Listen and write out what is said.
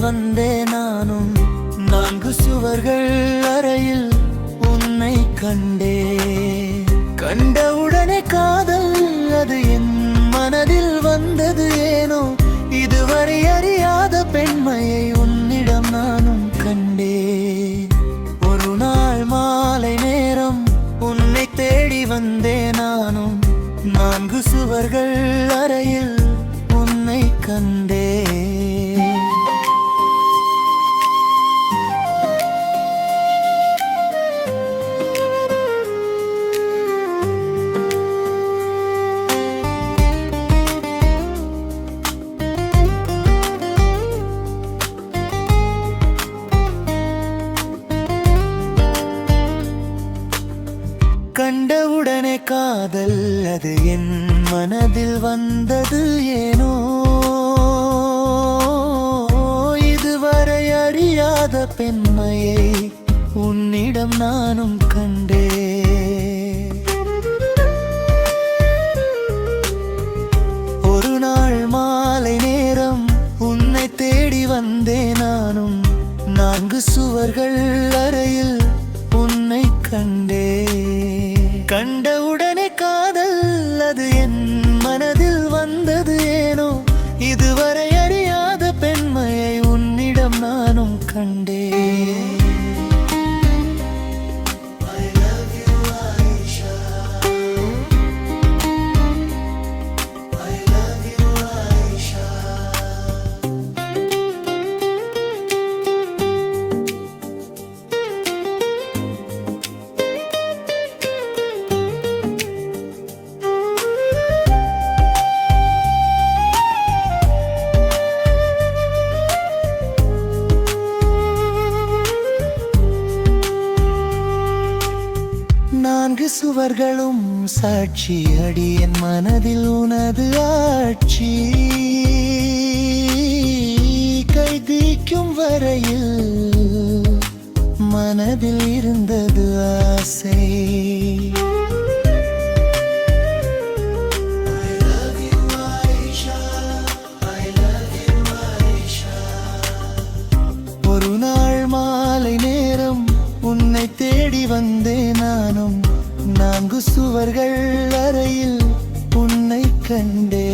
வந்தே நானும் நான்கு சுவர்கள் அறையில் உன்னை கண்டே. கண்டவுடனே காதல் அது என் மனதில் வந்தது ஏனோ, இதுவரை அறியாத பெண்மையை உன்னிடம் நானும் கண்டே. ஒரு நாள் மாலை நேரம் உன்னை தேடி வந்தே நானும் நான்கு சுவர்கள் அறையில் உன்னை கண்டே. கண்டவுடனே காதல் அது என் மனதில் வந்தது ஏனோ, இதுவரை அறியாத பெண்மையை உன்னிடம் நானும் கண்டே. ஒரு நாள் மாலை நேரம் உன்னை தேடி வந்தே நானும் நான்கு சுவர்கள் அறையில் உன்னை கண்டே. கண்டவுடனே காதல் அது என் மனதில் வந்தது ஏனோ, இதுவரை அறியாத பெண்மையை உன்னிடம் நானும் கண்டே. நான்கு சுவர்களும் சாட்சி அடி என் மனதில் உனது ஆட்சி. கைதிக்கும் வரையில் மனதில் இருந்தது ஆசை. ஒரு நாள் மாலை நேரம் உன்னை தேடி வந்தே நானும் நான்கு சுவர்கள் அறையில் உன்னை கண்டே.